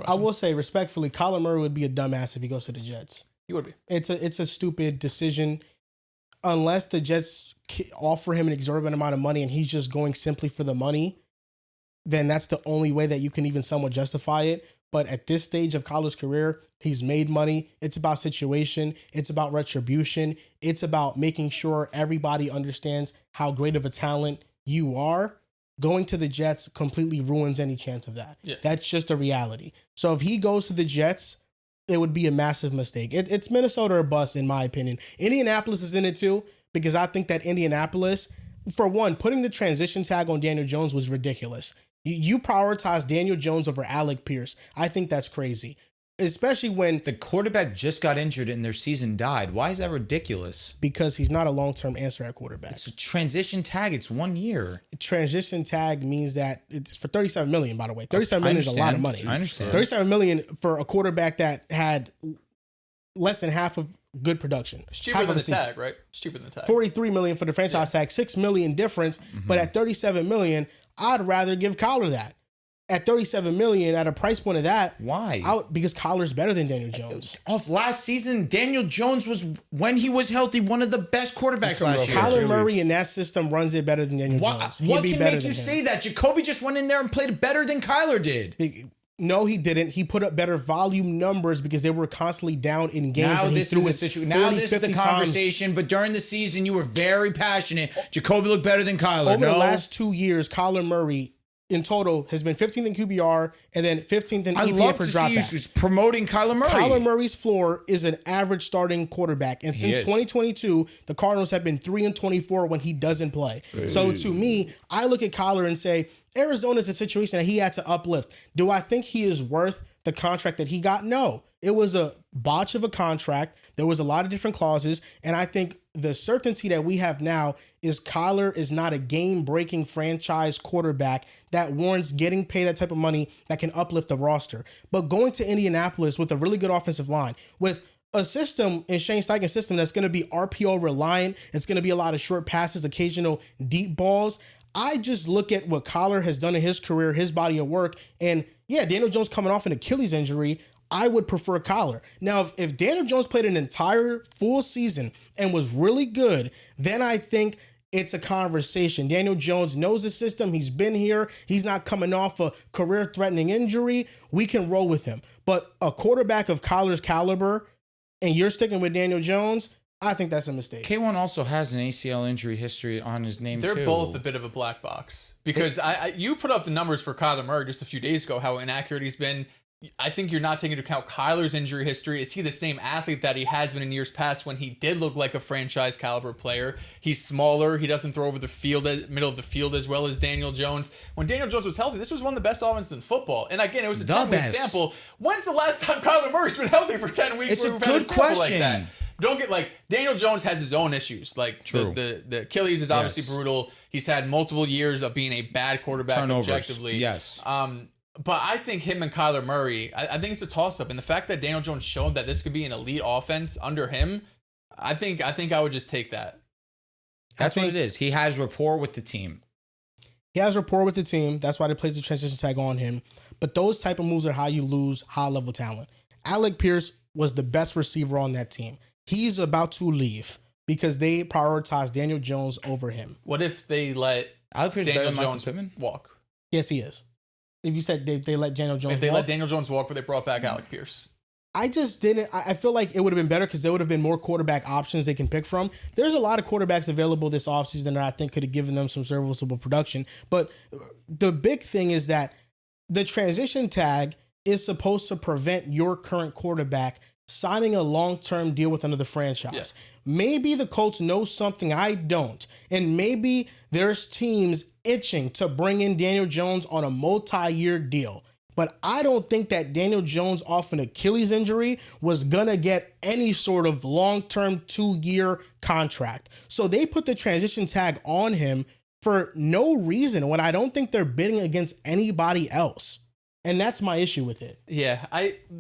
I will say respectfully, Kyler Murray would be a dumbass if he goes to the Jets. He would be. It's a stupid decision. Unless the Jets offer him an exorbitant amount of money and he's just going simply for the money, then that's the only way that you can even somewhat justify it. But at this stage of Kyler's career, he's made money. It's about situation. It's about retribution. It's about making sure everybody understands how great of a talent you are. Going to the Jets completely ruins any chance of that. Yeah. That's just a reality. So if he goes to the Jets, it would be a massive mistake. It's Minnesota or bust, in my opinion. Indianapolis is in it too, because I think that Indianapolis, for one, putting the transition tag on Daniel Jones was ridiculous. You prioritize Daniel Jones over Alec Pierce. I think that's crazy. Especially when the quarterback just got injured and their season died. Why is that ridiculous? Because he's not a long-term answer at quarterback. It's a transition tag. It's 1 year. Transition tag means that it's for $37 million, by the way. $37 million is a lot of money. I understand. $37 million for a quarterback that had less than half of good production. It's cheaper than the tag, right? It's cheaper than the tag. $43 million for the franchise tag, $6 million difference. But at $37 million, I'd rather give Kyler that. At $37 million, at a price point of that, why? Because Kyler's better than Daniel Jones. Off last season, Daniel Jones was, when he was healthy, one of the best quarterbacks last year. Kyler Murray in that system runs it better than Daniel Jones. What can make you say that? Jacoby just went in there and played better than Kyler did. No, he didn't. He put up better volume numbers because they were constantly down in games. Now this is the situation. Now this is the conversation. But during the season, you were very passionate. Jacoby looked better than Kyler. Over the last 2 years, Kyler Murray in total has been 15th in QBR and then 15th in EPA for dropback. He's promoting Kyler Murray. Kyler Murray's floor is an average starting quarterback, and since 2022, the Cardinals have been 3-24 when he doesn't play. Hey. So to me, I look at Kyler and say Arizona's a situation that he had to uplift. Do I think he is worth the contract that he got? No. It was a botch of a contract. There was a lot of different clauses, and I think the certainty that we have now is Kyler is not a game-breaking franchise quarterback that warrants getting paid that type of money that can uplift the roster. But going to Indianapolis with a really good offensive line, with a system in Shane Steichen's system that's going to be RPO reliant, it's going to be a lot of short passes, occasional deep balls. I just look at what Kyler has done in his career, his body of work, and yeah, Daniel Jones coming off an Achilles injury, I would prefer Kyler. Now, if Daniel Jones played an entire full season and was really good, then I think it's a conversation. Daniel Jones knows the system. He's been here. He's not coming off a career-threatening injury. We can roll with him. But a quarterback of Kyler's caliber, and you're sticking with Daniel Jones, I think that's a mistake. K1 also has an ACL injury history on his name, They're too. both a bit of a black box. Because you put up the numbers for Kyler Murray just a few days ago, how inaccurate he's been. I think you're not taking into account Kyler's injury history. Is he the same athlete that he has been in years past when he did look like a franchise caliber player? He's smaller. He doesn't throw over the field, middle of the field as well as Daniel Jones. When Daniel Jones was healthy, this was one of the best offenses in football. And again, it was a 10-week sample. When's the last time Kyler Murray's been healthy for 10 weeks? It's a good question. Like that? Don't get Daniel Jones has his own issues. The Achilles is obviously brutal. He's had multiple years of being a bad quarterback objectively. Yes. But I think him and Kyler Murray, I think it's a toss-up. And the fact that Daniel Jones showed that this could be an elite offense under him, I think I would just take that. That's what it is. He has rapport with the team. He has rapport with the team. That's why they place the transition tag on him. But those type of moves are how you lose high-level talent. Alec Pierce was the best receiver on that team. He's about to leave because they prioritize Daniel Jones over him. What if they let Daniel Jones walk? Yes, he is. If you said they let Daniel Jones walk. If they let Daniel Jones walk, but they brought back Alec Pierce. I just didn't. I feel like it would have been better because there would have been more quarterback options they can pick from. There's a lot of quarterbacks available this offseason that I think could have given them some serviceable production. But the big thing is that the transition tag is supposed to prevent your current quarterback signing a long-term deal with another franchise. Yeah. Maybe the Colts know something I don't. And maybe there's teams itching to bring in Daniel Jones on a multi-year deal. But I don't think that Daniel Jones off an Achilles injury was going to get any sort of long-term 2-year contract. So they put the transition tag on him for no reason when I don't think they're bidding against anybody else. And that's my issue with it. Yeah,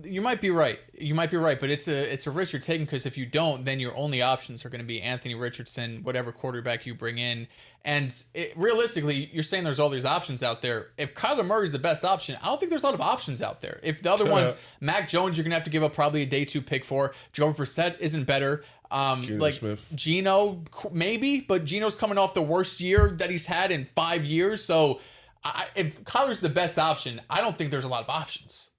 you might be right. You might be right, but it's a risk you're taking because if you don't, then your only options are going to be Anthony Richardson, whatever quarterback you bring in. And realistically, you're saying there's all these options out there. If Kyler Murray is the best option, I don't think there's a lot of options out there. If the other ones, Mac Jones, you're going to have to give up probably a day 2 pick for. Jacoby Brissett isn't better. Smith. Geno, maybe, but Geno's coming off the worst year that he's had in 5 years. So if Kyler's the best option, I don't think there's a lot of options.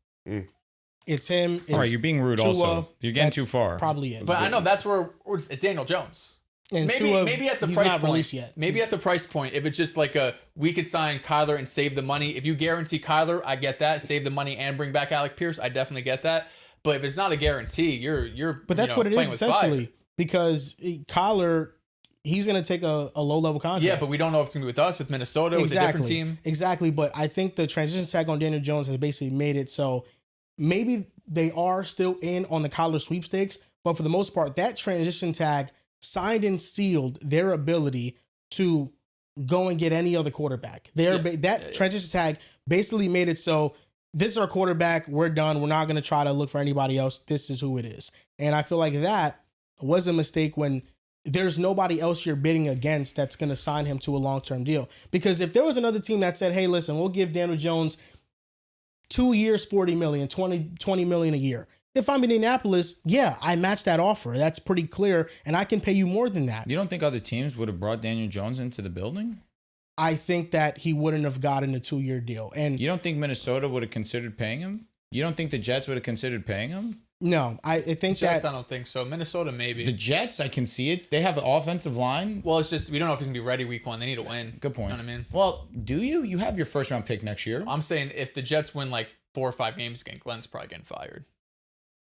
It's him. It's all right, you're being rude. Tua, also, you're getting too far. Probably it. But I know that's where it's Daniel Jones. And maybe at the price point. Yet. Maybe at the price point, if it's just like we could sign Kyler and save the money. If you guarantee Kyler, I get that. Save the money and bring back Alec Pierce, I definitely get that. But if it's not a guarantee, you're. But that's what it is essentially, because Kyler, he's going to take a low level contract. Yeah, but we don't know if it's going to be with us, with Minnesota, with a different team. Exactly. But I think the transition tag on Daniel Jones has basically made it so maybe they are still in on the Kyler sweepstakes, but for the most part, that transition tag signed and sealed their ability to go and get any other quarterback. Transition tag basically made it so this is our quarterback. We're done. We're not going to try to look for anybody else. This is who it is. And I feel like that was a mistake when there's nobody else you're bidding against that's going to sign him to a long-term deal. Because if there was another team that said, hey, listen, we'll give Daniel Jones 2 years, $40 million, $20 million a year. If I'm in Indianapolis, yeah, I match that offer. That's pretty clear, and I can pay you more than that. You don't think other teams would have brought Daniel Jones into the building? I think that he wouldn't have gotten a 2-year deal. And you don't think Minnesota would have considered paying him? You don't think the Jets would have considered paying him? No, I think Jets, that... I don't think so. Minnesota, maybe. The Jets, I can see it. They have an offensive line. Well, it's just we don't know if he's going to be ready week 1. They need to win. Good point. You know what I mean? Well, do you? You have your first-round pick next year. I'm saying if the Jets win like 4 or 5 games again, Glenn's probably getting fired.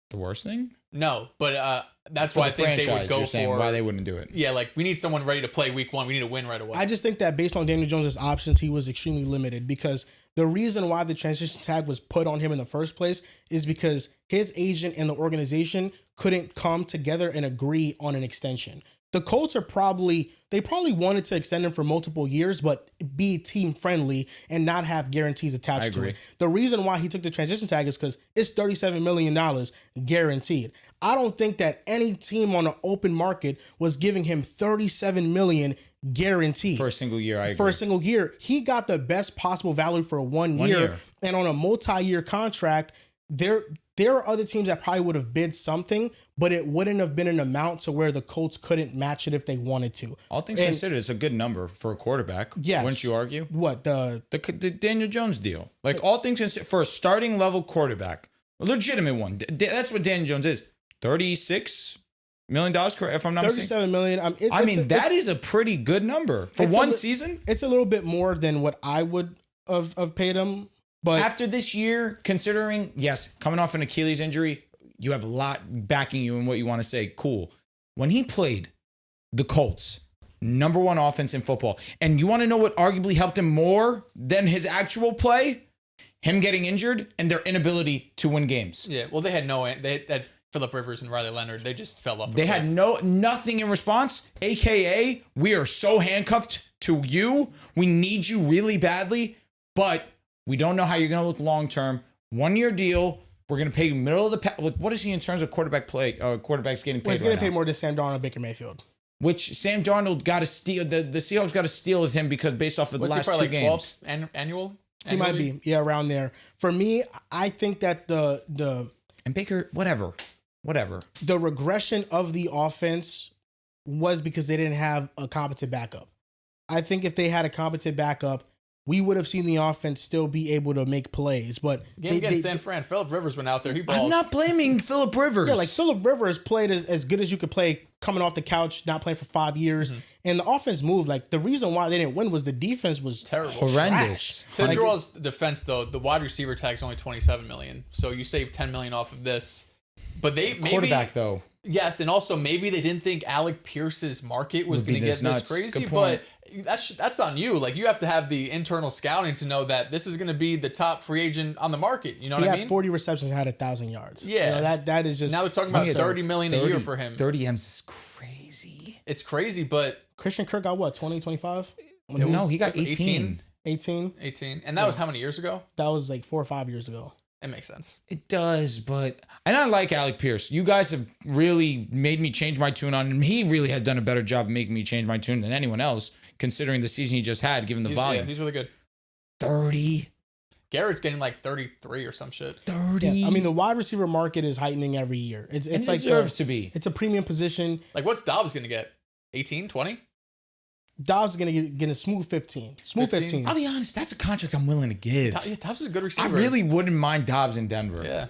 The worst thing? No, but that's why I think they would go for why they wouldn't do it. Yeah, like we need someone ready to play week 1. We need to win right away. I just think that based on Daniel Jones' options, he was extremely limited because the reason why the transition tag was put on him in the first place is because his agent and the organization couldn't come together and agree on an extension. The Colts probably wanted to extend him for multiple years, but be team friendly and not have guarantees attached to it. The reason why he took the transition tag is because it's $37 million guaranteed. I don't think that any team on the open market was giving him $37 million guaranteed. For a single year, I agree. For a single year. He got the best possible value for 1 year. And on a multi-year contract, there are other teams that probably would have bid something, but it wouldn't have been an amount to where the Colts couldn't match it if they wanted to. All things considered, it's a good number for a quarterback. Yes. Wouldn't you argue? What? The Daniel Jones deal. Like all things considered, for a starting level quarterback, a legitimate one. That's what Daniel Jones is. $36 million, if I'm not mistaken. $37 million. That is a pretty good number for one season. It's a little bit more than what I would have paid him. But after this year, considering, yes, coming off an Achilles injury, you have a lot backing you in what you want to say. Cool. When he played the Colts, number 1 offense in football, and you want to know what arguably helped him more than his actual play? Him getting injured and their inability to win games. Yeah, well, they had Phillip Rivers and Riley Leonard. They just fell off. They had nothing in response, AKA, we are so handcuffed to you. We need you really badly, but we don't know how you're going to look long term. 1-year deal. We're going to pay you middle of the pack. What is he in terms of quarterback play? Quarterbacks getting paid. He's getting paid more than Sam Darnold and Baker Mayfield. Which Sam Darnold got to steal. The Seahawks got to steal with him because based off of the last 2 games. 12 annual? He might be. Yeah, around there. For me, I think that the and Baker, whatever. The regression of the offense was because they didn't have a competent backup. I think if they had a competent backup, we would have seen the offense still be able to make plays. But game against San Fran, Phillip Rivers went out there. He balled. I'm not blaming Phillip Rivers. Yeah, like Phillip Rivers played as good as you could play coming off the couch, not playing for 5 years. Mm-hmm. And the offense moved. Like the reason why they didn't win was the defense was terrible. Horrendous. To Joel's defense, though, the wide receiver tag is only $27 million. So you save $10 million off of this. But they maybe quarterback though. Yes, and also maybe they didn't think Alec Pierce's market was going to get this crazy, but that's on you. Like you have to have the internal scouting to know that this is going to be the top free agent on the market. You know what I mean? He had 40 receptions, had 1,000 yards. Yeah, you know, that is just now they're talking about $30 million a year for him. 30 M's is crazy. It's crazy, but Christian Kirk got what 20, 25? No, he got 18. 18. 18. And that was how many years ago? That was like 4 or 5 years ago. It makes sense. It does, and I like Alec Pierce. You guys have really made me change my tune on him. He really has done a better job of making me change my tune than anyone else, considering the season he just had, given the volume. Yeah, he's really good. 30. Garrett's getting like 33 or some shit. 30. Yeah, I mean, the wide receiver market is heightening every year. It's like deserves to be. It's a premium position. Like, what's Dobbs going to get? 18, 20? Dobbs is going to get a smooth 15. Smooth 15. I'll be honest, that's a contract I'm willing to give. Yeah, Dobbs is a good receiver. I really wouldn't mind Dobbs in Denver. Yeah.